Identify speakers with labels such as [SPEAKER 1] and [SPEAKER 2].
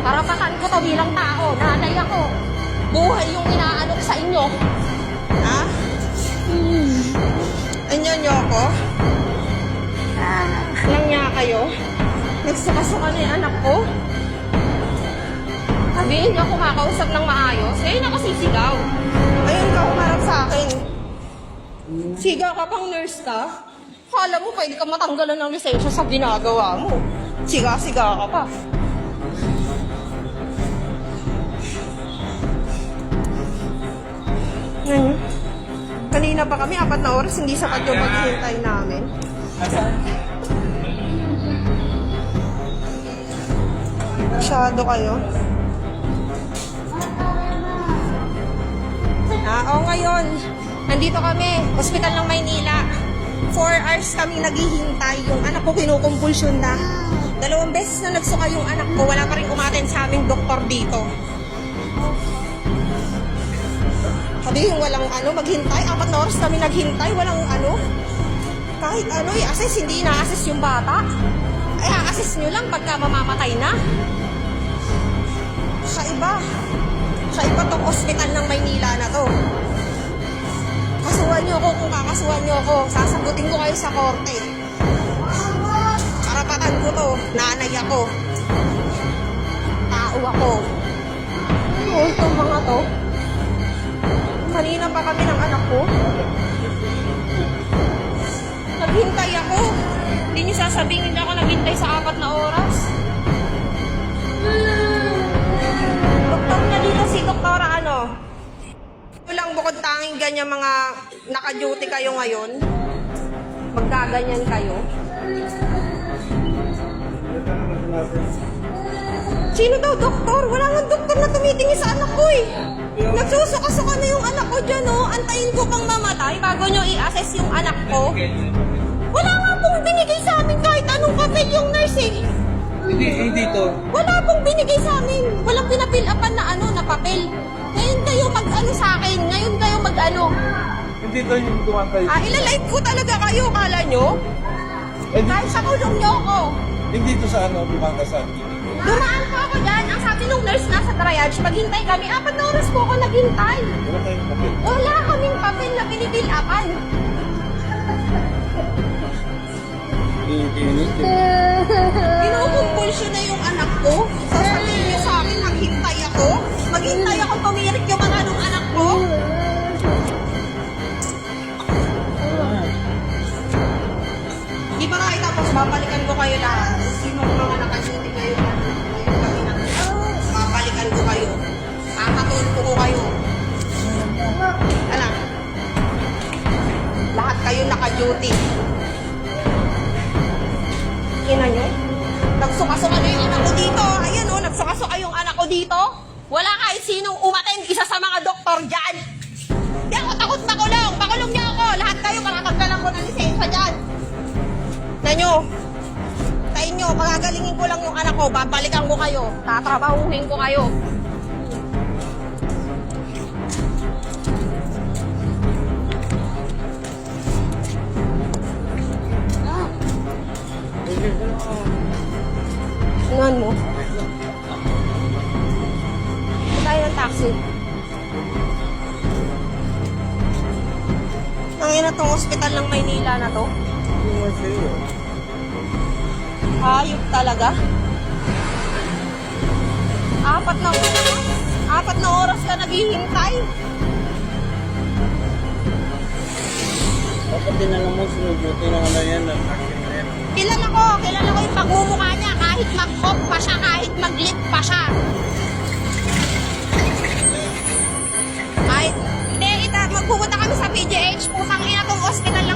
[SPEAKER 1] Karapatan ko to bilang tao. Nanay ako. Buhay yung inaalok sa inyo.
[SPEAKER 2] Ha? Anyo nyo ako? Nang niya kayo?
[SPEAKER 1] Nagsukasuka na yung anak ko. Sabihin niyo ako kakausap ng maayos. Ngayon ako sisigaw.
[SPEAKER 2] Ayun ka humarap sa akin.
[SPEAKER 1] Siga ka pang nurse ka? Kala mo pwede ka matanggalan ng lisensya sa ginagawa mo. Siga-siga ka pa.
[SPEAKER 2] Kanina pa kami, 4 na oras, hindi sapat yung paghihintay namin. Masyado kayo. Oo, ngayon, nandito kami, Hospital ng Maynila. 4 hours kami naghihintay. Yung anak ko kinukumpulsyon na. 2 beses na nagsuka yung anak ko, wala pa rin umaten sa aming doktor dito. Sabi yung walang maghintay, 4 na oras kami naghintay, walang kahit i-assess, hindi na-assess yung bata. Ay, a-assess nyo lang pagka mamamatay na. Sa iba tong ospital ng Maynila na to. Kasuhan nyo ako kung kakasuhan nyo ako. Sasagutin ko kayo sa korte. Karapatan ko to. Nanay ako. Tao ako. Ano itong mga to? Kanina pa kami ng anak ko. Naghintay ako. Hindi nyo sasabihin hindi ako naghintay sa 4 na oras. Doktor na dito si Doktora Walang bukod tanging ganyan mga naka-duty kayo ngayon. Magkaganyan kayo. Sino daw doktor? Wala nga doktor na tumitingin sa anak ko eh. Nagsusuka-suka na yung anak ko dyan oh. Antayin ko pang mamatay bago nyo i-assess yung anak ko. Wala nga pong binigay sa amin kahit anong papel yung nurse eh.
[SPEAKER 3] Hindi to.
[SPEAKER 1] Wala pong binigay sa amin. Walang pinapilapan na papel. Ngayon kayo sa akin. Ngayon kayo
[SPEAKER 3] Hindi to yung kumantay.
[SPEAKER 1] Ilalive ko talaga kayo, kala nyo? Kahit sa kulong nyo ako.
[SPEAKER 3] Hindi to sa kumakasan.
[SPEAKER 1] Dumaan po ako dyan. Ang sabi nung nurse nasa triage, maghintay kami. 4 na oras po ako naghintay.
[SPEAKER 3] Wala tayong papel.
[SPEAKER 1] Wala kaming papel na pinipilapan. Kinukumpulsyon na yung anak ko. Sasabihin niyo sa akin, maghintay ako. Maghintay ako tumirik yung mga nung anak ko. Di ba nga tapos babalikan ko kayo lahat. Sinong mga nakaduty kayo. Babalikan ko kayo. Kakatulpo ko kayo. Alam. Lahat kayo naka-duty. Ina nyo? Nagsuka-suka na yung anak ko dito. Ayan o, nagsuka-suka yung anak ko dito. Wala kahit sinong umaten, isa sa mga doktor dyan. Di ako takot makulong. Pakulong niyo ako. Lahat kayo, matatanggalan ko ng lisensya dyan. Na nyo, sa inyo, pagagalingin ko lang yung anak ko, babalikan ko kayo. Tatrabahuhin ko kayo. Ano mo? Tayo ng taxi. Nangin na tong ospital ng Maynila na to. Hayop talaga. 4 na oras ka naghihintay.
[SPEAKER 3] Dapat din alam mo, sinuduty na ano yan.
[SPEAKER 1] Kilala ko yung pagmumukha niya. Kahit mag-off pa siya, kahit mag-lip pa siya. Kahit, magpupunta kami sa PGH, pusang ina tong hospital ng